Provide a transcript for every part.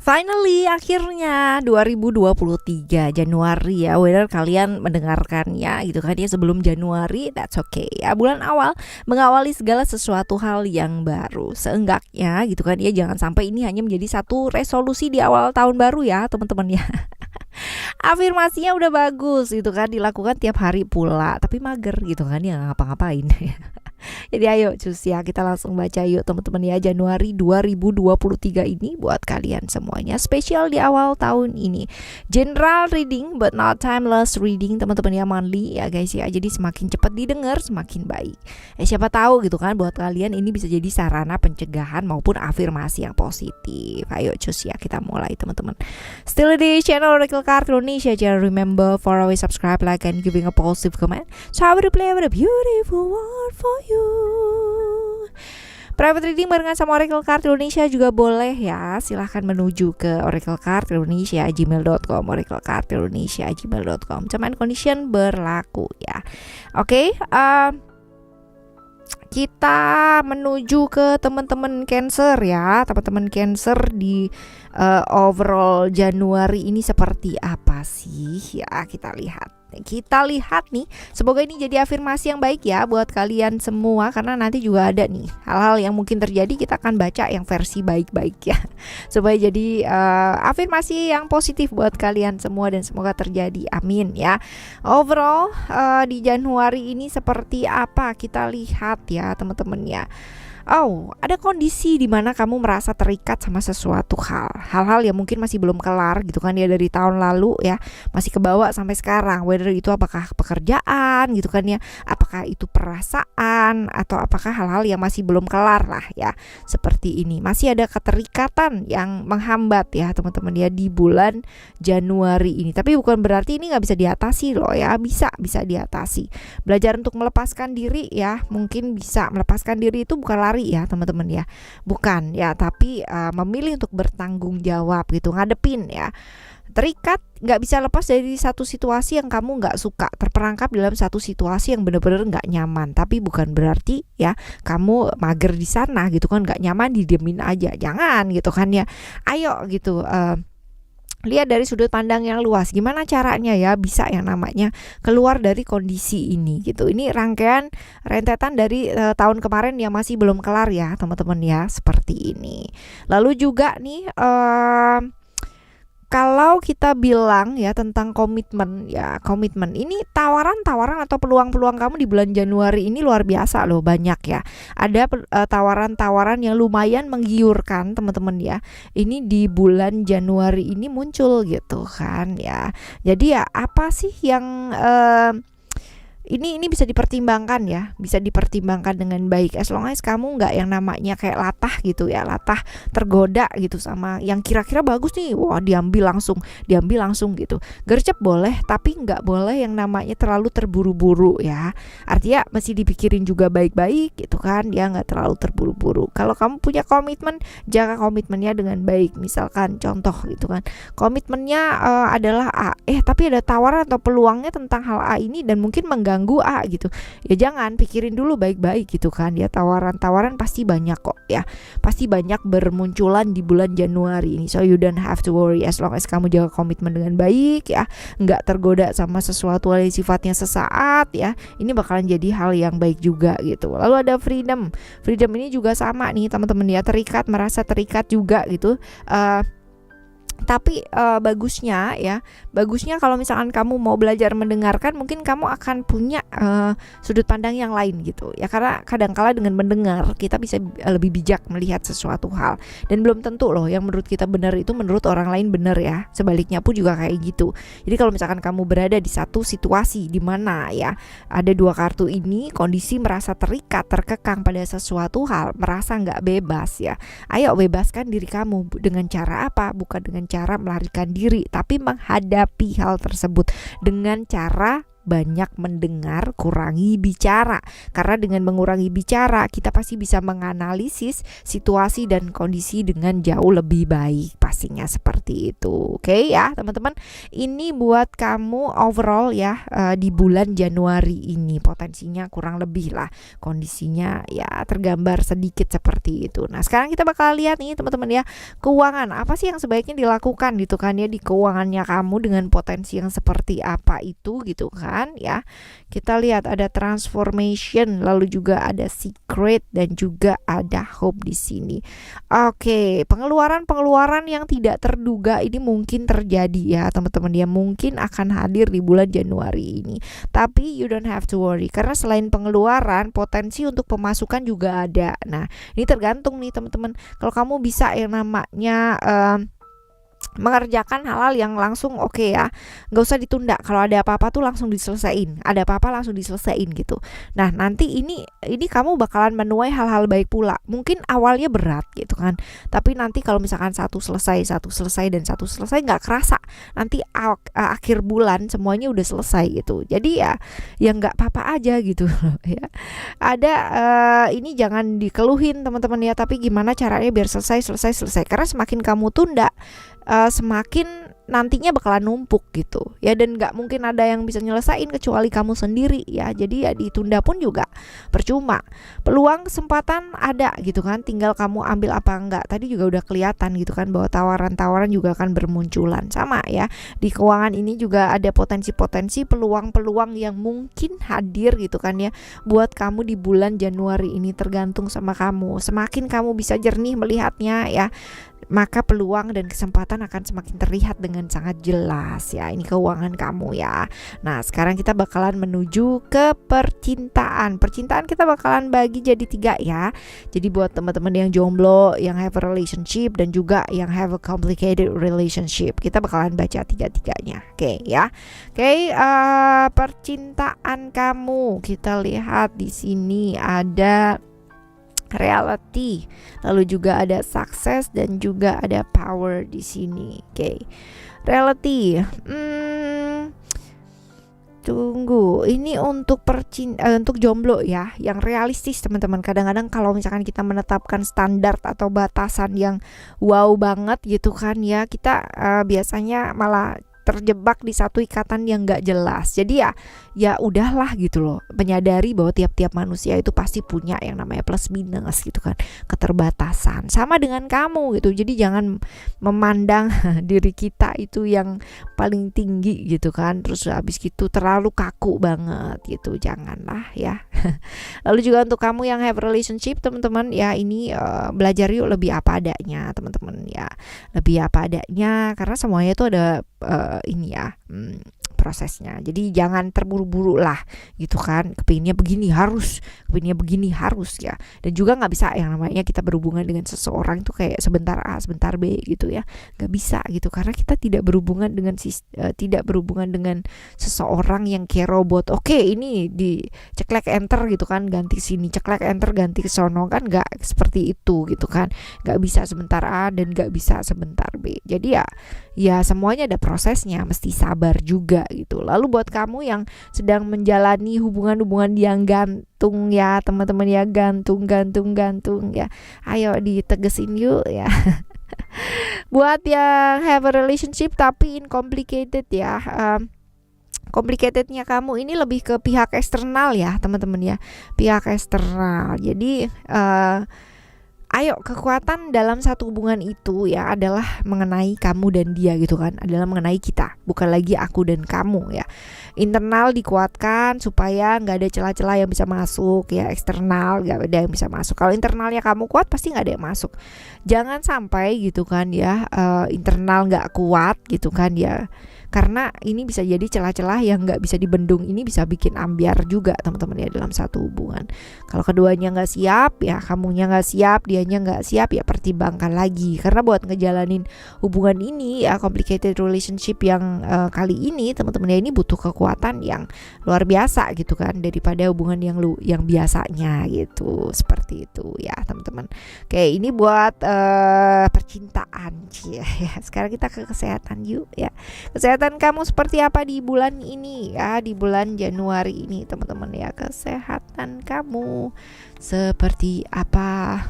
Finally, akhirnya 2023 Januari ya. Whether kalian mendengarkannya gitu kan ya sebelum Januari, that's okay ya. Bulan awal mengawali segala sesuatu hal yang baru. Seenggaknya gitu kan ya, jangan sampai ini hanya menjadi satu resolusi di awal tahun baru ya teman-teman ya. Afirmasinya udah bagus gitu kan, dilakukan tiap hari pula, tapi mager gitu kan ya, nggak ngapa-ngapain. Jadi ayo cus ya, kita langsung baca yuk teman-teman ya. Januari 2023 ini buat kalian semuanya, spesial di awal tahun ini. General reading but not timeless reading teman-teman ya, monthly ya guys ya. Jadi semakin cepat didengar semakin baik. Siapa tahu gitu kan, buat kalian ini bisa jadi sarana pencegahan maupun afirmasi yang positif. Ayo cus ya, kita mulai teman-teman. Still di channel Oracle Card Indonesia. Jangan remember for always subscribe, like, and giving a positive comment. So I will play with a beautiful word for you. Private reading barengan sama Oracle Card Indonesia juga boleh ya. Silahkan menuju ke Oracle Card Indonesia gmail.com, Oracle Card Indonesia gmail.com. Terms and condition berlaku ya. Oke, kita menuju ke teman-teman Cancer ya. Teman-teman Cancer di overall Januari ini seperti apa sih ya, kita lihat nih, semoga ini jadi afirmasi yang baik ya buat kalian semua, karena nanti juga ada nih hal-hal yang mungkin terjadi, kita akan baca yang versi baik-baik ya, supaya jadi afirmasi yang positif buat kalian semua dan semoga terjadi, amin ya. Overall di Januari ini seperti apa, kita lihat ya teman-teman ya. Oh, ada kondisi di mana kamu merasa terikat sama sesuatu hal-hal yang mungkin masih belum kelar gitu kan ya, dari tahun lalu ya, masih kebawa sampai sekarang. Whether itu apakah pekerjaan gitu kan ya, apakah itu perasaan, atau apakah hal-hal yang masih belum kelar lah ya, seperti ini. Masih ada keterikatan yang menghambat ya teman-teman ya di bulan Januari ini. Tapi bukan berarti ini nggak bisa diatasi loh ya, bisa diatasi. Belajar untuk melepaskan diri ya, mungkin bisa melepaskan diri itu bukan lari ya teman-teman ya, bukan ya, tapi memilih untuk bertanggung jawab gitu, ngadepin ya. Terikat, nggak bisa lepas dari satu situasi yang kamu nggak suka, terperangkap dalam satu situasi yang benar-benar nggak nyaman. Tapi bukan berarti ya kamu mager di sana gitu kan, nggak nyaman didiemin aja, jangan gitu kan ya. Ayo gitu, lihat dari sudut pandang yang luas, gimana caranya ya bisa yang namanya keluar dari kondisi ini gitu. Ini rangkaian rentetan dari tahun kemarin yang masih belum kelar ya teman-teman ya, seperti ini. Lalu juga nih kalau kita bilang ya tentang komitmen ya, komitmen ini tawaran-tawaran atau peluang-peluang kamu di bulan Januari ini luar biasa loh, banyak ya. Ada tawaran-tawaran yang lumayan menggiurkan teman-teman ya. Ini di bulan Januari ini muncul gitu kan ya. Jadi ya apa sih yang ini bisa dipertimbangkan ya, bisa dipertimbangkan dengan baik, as long as kamu nggak yang namanya kayak latah gitu ya, latah tergoda gitu sama yang kira-kira bagus nih, wah diambil langsung gitu. Gercep boleh, tapi nggak boleh yang namanya terlalu terburu-buru ya. Artinya mesti dipikirin juga baik-baik gitu kan, ya nggak terlalu terburu-buru. Kalau kamu punya komitmen, jaga komitmennya dengan baik. Misalkan contoh gitu kan, komitmennya adalah A, tapi ada tawaran atau peluangnya tentang hal A ini dan mungkin mengganggu A gitu, ya jangan, pikirin dulu baik-baik gitu kan ya. Tawaran-tawaran pasti banyak kok ya, pasti banyak bermunculan di bulan Januari ini, so you don't have to worry, as long as kamu jaga komitmen dengan baik ya, nggak tergoda sama sesuatu yang sifatnya sesaat ya, ini bakalan jadi hal yang baik juga gitu. Lalu ada freedom ini juga sama nih teman-teman ya, terikat, merasa terikat juga gitu. Tapi bagusnya kalau misalkan kamu mau belajar mendengarkan, mungkin kamu akan punya sudut pandang yang lain gitu ya, karena kadangkala dengan mendengar kita bisa lebih bijak melihat sesuatu hal, dan belum tentu loh yang menurut kita benar itu menurut orang lain benar ya, sebaliknya pun juga kayak gitu. Jadi kalau misalkan kamu berada di satu situasi di mana ya ada dua kartu ini, kondisi merasa terikat, terkekang pada sesuatu hal, merasa nggak bebas ya, ayo bebaskan diri kamu. Dengan cara apa? Bukan dengan cara melarikan diri, tapi menghadapi hal tersebut dengan cara banyak mendengar, kurangi bicara. Karena dengan mengurangi bicara, kita pasti bisa menganalisis situasi dan kondisi dengan jauh lebih baik. Pastinya seperti itu. Oke ya teman-teman. Ini buat kamu overall ya, di bulan Januari ini potensinya kurang lebih lah kondisinya ya tergambar sedikit seperti itu. Nah sekarang kita bakal lihat nih teman-teman ya, keuangan apa sih yang sebaiknya dilakukan gitu kan ya di keuangannya kamu dengan potensi yang seperti apa itu gitu kan ya. Kita lihat ada transformation, lalu juga ada secret dan juga ada hope di sini. Oke, pengeluaran yang tidak terduga ini mungkin terjadi ya teman-teman ya, mungkin akan hadir di bulan Januari ini. Tapi you don't have to worry karena selain pengeluaran, potensi untuk pemasukan juga ada. Nah, ini tergantung nih teman-teman. Kalau kamu bisa yang namanya mengerjakan hal-hal yang langsung oke ya, nggak usah ditunda. Kalau ada apa-apa tuh langsung diselesain, ada apa-apa langsung diselesain gitu. Nah nanti ini kamu bakalan menuai hal-hal baik pula. Mungkin awalnya berat gitu kan, tapi nanti kalau misalkan satu selesai dan satu selesai nggak kerasa, nanti akhir bulan semuanya udah selesai gitu. Jadi ya nggak apa-apa aja gitu ya. Ada ini jangan dikeluhin teman-teman ya, tapi gimana caranya biar selesai. Karena semakin kamu tunda, semakin nantinya bakalan numpuk gitu ya, dan nggak mungkin ada yang bisa nyelesain kecuali kamu sendiri ya. Jadi ya ditunda pun juga percuma. Peluang kesempatan ada gitu kan, tinggal kamu ambil apa enggak. Tadi juga udah kelihatan gitu kan bahwa tawaran-tawaran juga akan bermunculan. Sama ya, di keuangan ini juga ada potensi-potensi peluang-peluang yang mungkin hadir gitu kan ya buat kamu di bulan Januari ini. Tergantung sama kamu, semakin kamu bisa jernih melihatnya ya, maka peluang dan kesempatan akan semakin terlihat dengan sangat jelas ya. Ini keuangan kamu ya. Nah sekarang kita bakalan menuju ke percintaan. Percintaan kita bakalan bagi jadi 3 ya. Jadi buat teman-teman yang jomblo, yang have a relationship, dan juga yang have a complicated relationship, kita bakalan baca 3-3-nya. Oke ya. Oke, percintaan kamu, kita lihat di sini ada reality, lalu juga ada success dan juga ada power di sini. Oke. Reality. Tunggu, ini untuk untuk jomblo ya, yang realistis teman-teman. Kadang-kadang kalau misalkan kita menetapkan standar atau batasan yang wow banget gitu kan ya, kita biasanya malah terjebak di satu ikatan yang gak jelas. Jadi ya udahlah gitu loh, menyadari bahwa tiap-tiap manusia itu pasti punya yang namanya plus minus gitu kan, keterbatasan. Sama dengan kamu gitu. Jadi jangan memandang diri kita itu yang paling tinggi gitu kan, terus habis gitu terlalu kaku banget gitu, janganlah ya. Lalu juga untuk kamu yang have relationship teman-teman ya, ini belajar yuk lebih apa adanya teman-teman ya, lebih apa adanya, karena semuanya itu ada ini ya prosesnya. Jadi jangan terburu-buru lah gitu kan, kepinginnya begini harus ya. Dan juga nggak bisa yang namanya kita berhubungan dengan seseorang itu kayak sebentar A sebentar B gitu ya, nggak bisa gitu, karena kita tidak berhubungan dengan seseorang yang kayak robot. Oke, ini di ceklek enter gitu kan, ganti sini, ceklek enter ganti ke sono, kan nggak seperti itu gitu kan, nggak bisa sebentar A dan nggak bisa sebentar B. Jadi ya semuanya ada prosesnya, mesti sabar juga gitu. Lalu buat kamu yang sedang menjalani hubungan-hubungan yang gantung ya teman-teman ya, gantung ya, ayo ditegesin yuk ya. Buat yang have a relationship tapi complicated ya, complicatednya kamu ini lebih ke pihak eksternal ya teman-teman ya, pihak eksternal. Jadi ayo, kekuatan dalam satu hubungan itu ya adalah mengenai kamu dan dia gitu kan, adalah mengenai kita, bukan lagi aku dan kamu ya. Internal dikuatkan supaya nggak ada celah-celah yang bisa masuk ya, eksternal nggak ada yang bisa masuk. Kalau internalnya kamu kuat pasti nggak ada yang masuk. Jangan sampai gitu kan ya, internal nggak kuat gitu kan ya, karena ini bisa jadi celah-celah yang nggak bisa dibendung. Ini bisa bikin ambiar juga teman-teman ya dalam satu hubungan. Kalau keduanya nggak siap ya, kamunya nggak siap, dianya nggak siap ya, pertimbangkan lagi. Karena buat ngejalanin hubungan ini ya, complicated relationship yang kali ini teman-teman ya, ini butuh kekuatan yang luar biasa gitu kan, daripada hubungan yang biasanya gitu. Seperti itu ya teman-teman. Oke, ini buat percintaan ya. Sekarang kita ke kesehatan yuk ya. Kesehatan Kesehatan kamu seperti apa di bulan ini ya, di bulan Januari ini teman-teman ya. Kesehatan kamu seperti apa?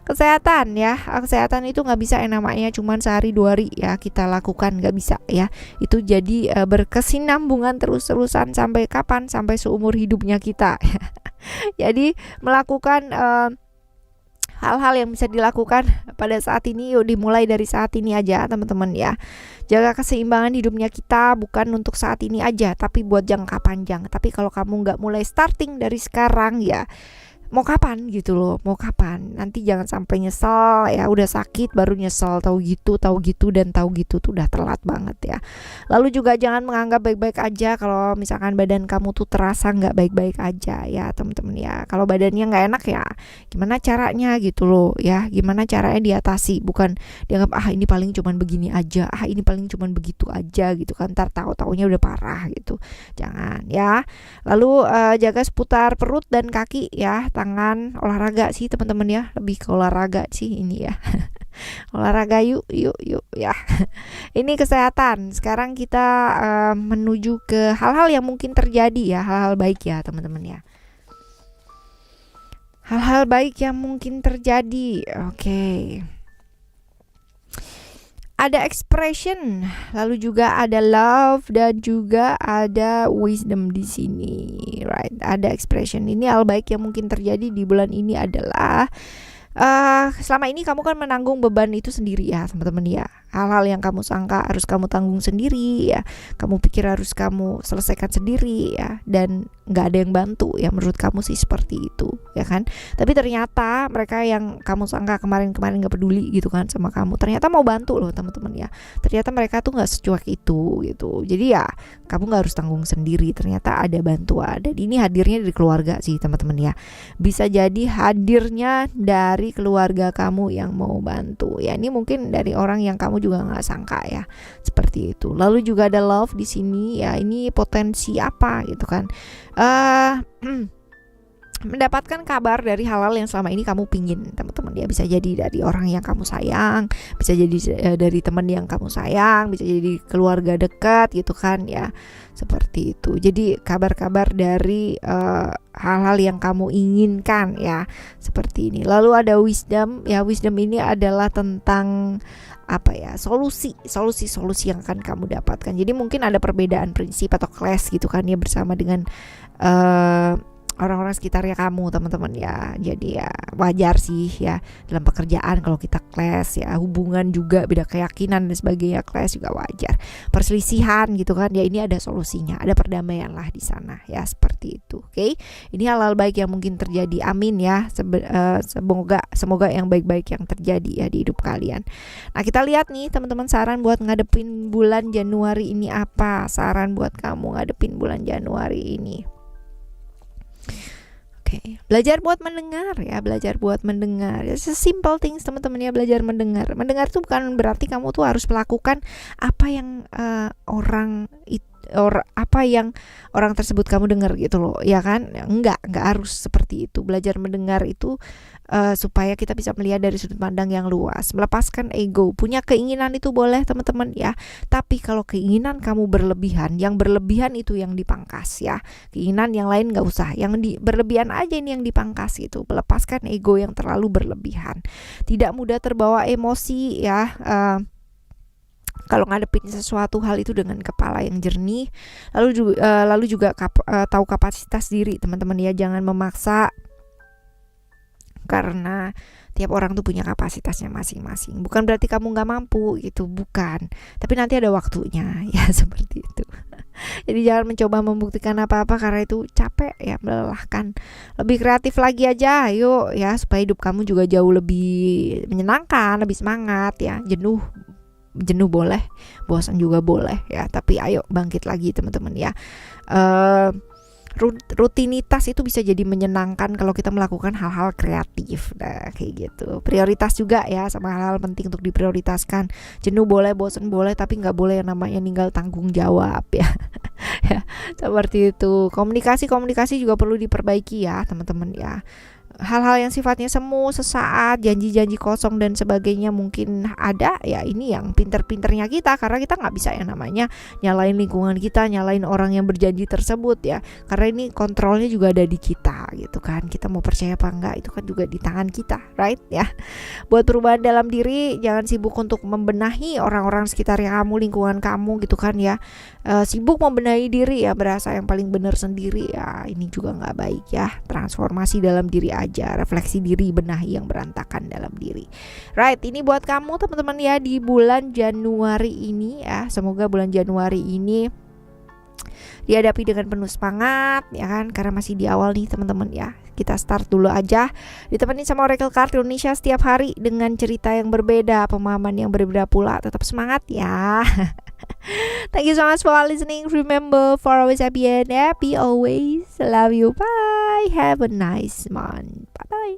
Kesehatan ya, kesehatan itu nggak bisa yang namanya cuman sehari 2 hari ya kita lakukan, nggak bisa ya. Itu jadi berkesinambungan terus-terusan sampai kapan? Sampai seumur hidupnya kita. Jadi melakukan hal-hal yang bisa dilakukan pada saat ini, yuk dimulai dari saat ini aja teman-teman ya. Jaga keseimbangan hidupnya kita bukan untuk saat ini aja, tapi buat jangka panjang. Tapi kalau kamu nggak mulai starting dari sekarang ya, mau kapan gitu loh, mau kapan? Nanti jangan sampai nyesel ya, udah sakit baru nyesel, tahu gitu dan tahu gitu tuh udah telat banget ya. Lalu juga jangan menganggap baik-baik aja kalau misalkan badan kamu tuh terasa nggak baik-baik aja ya teman-teman ya. Kalau badannya nggak enak ya, gimana caranya gitu loh ya, gimana caranya diatasi, bukan dianggap ini paling cuman begini aja, ini paling cuman begitu aja gitu kan, ntar tahu-taunya udah parah gitu. Jangan ya. Lalu jaga seputar perut dan kaki ya, tangan, olahraga sih teman-teman ya, lebih ke olahraga sih ini ya. Olahraga yuk ya. Ini kesehatan. Sekarang kita menuju ke hal-hal yang mungkin terjadi ya, hal-hal baik ya teman-teman ya. Hal-hal baik yang mungkin terjadi. Oke. Ada expression, lalu juga ada love dan juga ada wisdom di sini, right? Ada expression. Ini hal baik yang mungkin terjadi di bulan ini adalah selama ini kamu kan menanggung beban itu sendiri ya teman-teman ya. Hal-hal yang kamu sangka harus kamu tanggung sendiri ya, kamu pikir harus kamu selesaikan sendiri ya, dan nggak ada yang bantu ya, menurut kamu sih seperti itu ya kan. Tapi ternyata mereka yang kamu sangka kemarin-kemarin nggak peduli gitu kan sama kamu, ternyata mau bantu loh teman-teman ya. Ternyata mereka tuh nggak secuek itu gitu. Jadi ya kamu nggak harus tanggung sendiri, ternyata ada bantuan. Dan ini hadirnya dari keluarga sih teman-teman ya. Bisa jadi hadirnya dari keluarga kamu yang mau bantu ya. Ini mungkin dari orang yang kamu juga nggak sangka ya, seperti itu. Lalu juga ada love di sini ya. Ini potensi apa gitu kan? Mendapatkan kabar dari hal-hal yang selama ini kamu pingin teman-teman ya. Bisa jadi dari orang yang kamu sayang, bisa jadi dari teman yang kamu sayang, bisa jadi keluarga dekat gitu kan ya, seperti itu. Jadi kabar-kabar dari hal-hal yang kamu inginkan ya, seperti ini. Lalu ada wisdom ya. Wisdom ini adalah tentang apa ya, solusi yang akan kamu dapatkan. Jadi mungkin ada perbedaan prinsip atau clash gitu kan ya, bersama dengan orang-orang sekitarnya kamu teman-teman ya. Jadi ya wajar sih ya dalam pekerjaan kalau kita clash ya, hubungan juga beda keyakinan dan sebagainya, clash juga wajar. Perselisihan gitu kan ya, ini ada solusinya, ada perdamaian lah di sana ya, seperti itu. Oke. Ini hal-hal baik yang mungkin terjadi, amin ya. Semoga yang baik-baik yang terjadi ya di hidup kalian. Nah, kita lihat nih teman-teman, saran buat ngadepin bulan Januari ini apa? Saran buat kamu ngadepin bulan Januari ini. Belajar buat mendengar ya, belajar buat mendengar. It's a simple things teman-teman ya, belajar mendengar. Mendengar itu bukan berarti kamu tuh harus melakukan apa yang apa yang orang tersebut kamu dengar gitu loh ya kan. Enggak harus seperti itu. Belajar mendengar itu supaya kita bisa melihat dari sudut pandang yang luas, melepaskan ego. Punya keinginan itu boleh teman-teman ya, tapi kalau keinginan kamu berlebihan, yang berlebihan itu yang dipangkas ya. Keinginan yang lain gak usah, yang berlebihan aja ini yang dipangkas gitu. Melepaskan ego yang terlalu berlebihan. Tidak mudah terbawa emosi ya. Kalau ngadepin sesuatu hal itu dengan kepala yang jernih, lalu juga tahu kapasitas diri teman-teman ya. Jangan memaksa, karena tiap orang tuh punya kapasitasnya masing-masing. Bukan berarti kamu gak mampu gitu, bukan. Tapi nanti ada waktunya ya, seperti itu. Jadi jangan mencoba membuktikan apa-apa karena itu capek ya, melelahkan. Lebih kreatif lagi aja, yuk ya, supaya hidup kamu juga jauh lebih menyenangkan, lebih semangat ya. Jenuh boleh, bosan juga boleh ya, tapi ayo bangkit lagi teman-teman ya. Rutinitas itu bisa jadi menyenangkan kalau kita melakukan hal-hal kreatif. Nah, kayak gitu. Prioritas juga ya, sama hal-hal penting untuk diprioritaskan. Jenuh boleh, bosan boleh, tapi nggak boleh yang namanya ninggal tanggung jawab ya. Ya, seperti itu. Komunikasi juga perlu diperbaiki ya teman-teman ya. hal-hal yang sifatnya semu, sesaat, janji-janji kosong dan sebagainya mungkin ada, ya ini yang pinter-pinternya kita, karena kita nggak bisa yang namanya nyalain lingkungan kita, nyalain orang yang berjanji tersebut ya, karena ini kontrolnya juga ada di kita gitu kan. Kita mau percaya apa enggak itu kan juga di tangan kita, right ya. Buat perubahan dalam diri, jangan sibuk untuk membenahi orang-orang sekitar kamu, lingkungan kamu gitu kan ya. Sibuk membenahi diri ya, berasa yang paling benar sendiri ya, ini juga nggak baik ya. Transformasi dalam diri aja, refleksi diri, benahi yang berantakan dalam diri. Right, ini buat kamu teman-teman ya di bulan Januari ini ya. Semoga bulan Januari ini dihadapi dengan penuh semangat ya kan, karena masih di awal nih teman-teman ya. Kita start dulu aja, ditemani sama Oracle Card Indonesia setiap hari dengan cerita yang berbeda, pemahaman yang berbeda pula. Tetap semangat ya. Thank you so much for listening. Remember, for always happy and happy always. Love you. Bye. Have a nice month. Bye bye.